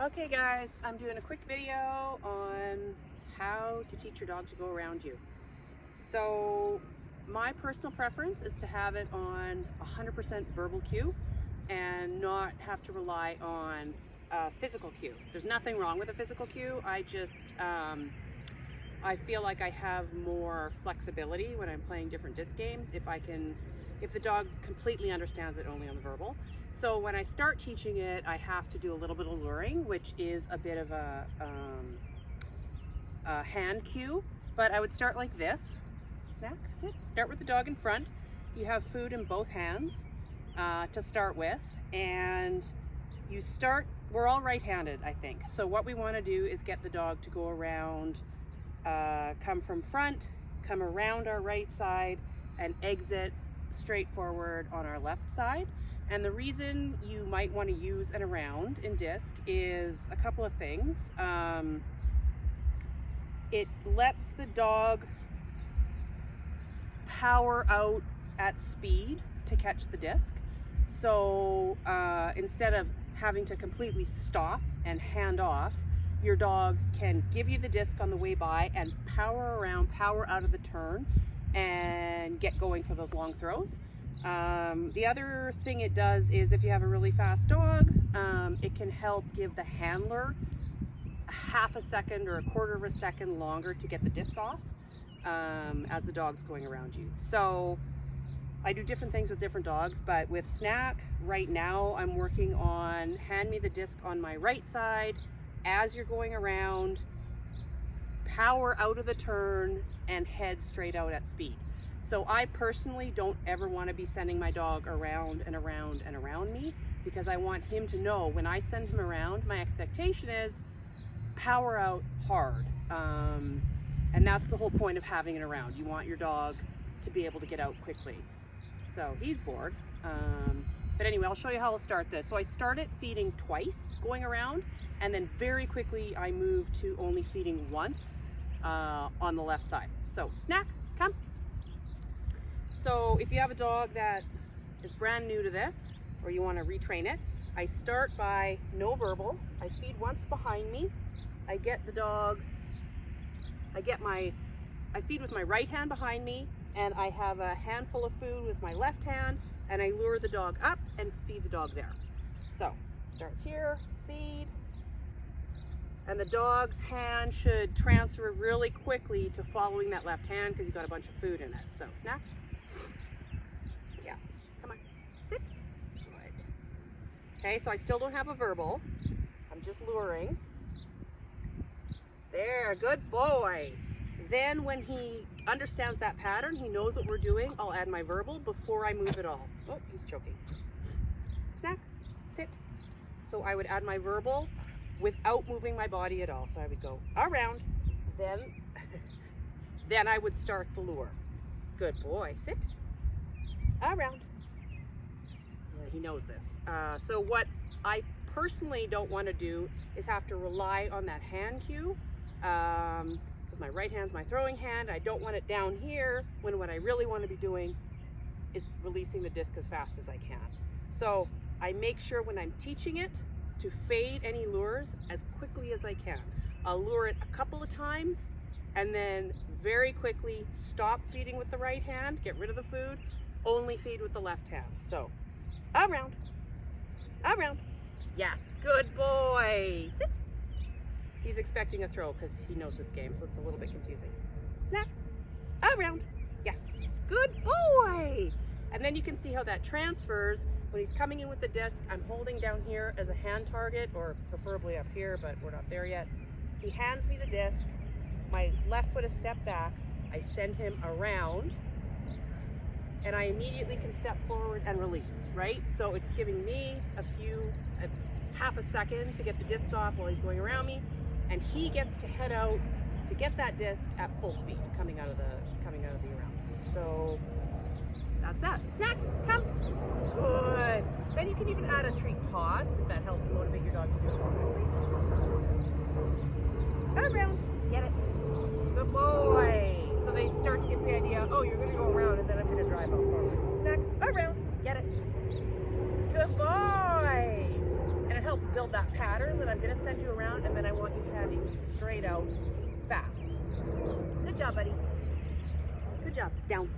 Okay guys, I'm doing a quick video on how to teach your dog to go around you. So my personal preference is to have it on 100% verbal cue and not have to rely on a physical cue. There's nothing wrong with a physical cue. I feel like I have more flexibility when I'm playing different disc games if the dog completely understands it only on the verbal. So when I start teaching it, I have to do a little bit of luring, which is a bit of a hand cue, but I would start like this. Snack, sit, start with the dog in front. You have food in both hands to start with, and we're all right-handed, I think. So what we want to do is get the dog to go around, come from front, come around our right side, and exit straight forward on our left side. And the reason you might want to use an around in disc is a couple of things. It lets the dog power out at speed to catch the disc. So instead of having to completely stop and hand off, your dog can give you the disc on the way by and power around, power out of the turn, and get going for those long throws. The other thing it does is if you have a really fast dog, it can help give the handler half a second or a quarter of a second longer to get the disc off as the dog's going around you. So I do different things with different dogs, but with Snack, right now I'm working on hand me the disc on my right side as you're going around, power out of the turn, and head straight out at speed. So I personally don't ever want to be sending my dog around and around and around me, because I want him to know when I send him around, my expectation is power out hard. And that's the whole point of having it around. You want your dog to be able to get out quickly. So he's bored. But anyway, I'll show you how I'll start this. So I start it feeding twice, going around, and then very quickly I move to only feeding once on the left side. So Snack, come. So if you have a dog that is brand new to this, or you want to retrain it, I start by no verbal. I feed once behind me. I get the dog, I feed with my right hand behind me, and I have a handful of food with my left hand, and I lure the dog up and feed the dog there. So starts here, feed, and the dog's hand should transfer really quickly to following that left hand because you've got a bunch of food in it. So Snack. Yeah, come on, sit. Good. Okay, so I still don't have a verbal. I'm just luring. There, good boy. Then when he understands that pattern, he knows what we're doing, I'll add my verbal before I move at all. Oh, he's choking. Snack, sit. So I would add my verbal without moving my body at all. So I would go around, then I would start the lure. Good boy, sit. Around. Yeah, he knows this. So what I personally don't want to do is have to rely on that hand cue, because my right hand's my throwing hand. I don't want it down here when what I really want to be doing is releasing the disc as fast as I can. So I make sure when I'm teaching it to fade any lures as quickly as I can. I'll lure it a couple of times and then very quickly stop feeding with the right hand, get rid of the food, only feed with the left hand. So around, around. Yes, good boy. Sit. He's expecting a throw because he knows this game, so it's a little bit confusing. Snack, around. Yes, good boy. And then you can see how that transfers. When he's coming in with the disc, I'm holding down here as a hand target, or preferably up here, but we're not there yet. He hands me the disc. My left foot is stepped back. I send him around, and I immediately can step forward and release, right? So it's giving me half a second to get the disc off while he's going around me, and he gets to head out to get that disc at full speed coming out of the around. So that's that. Snack, come. Good. Then you can even add a treat toss if that helps motivate your dog to do it more quickly. Around. Get it. Good boy. So they start to get the idea, oh, you're going to go around and then I'm going to drive out forward. Snack, around. Get it. Good boy. And it helps helps build that pattern that I'm going to send you around, and then I want you handing straight out fast. Good job, buddy. Good job. Down.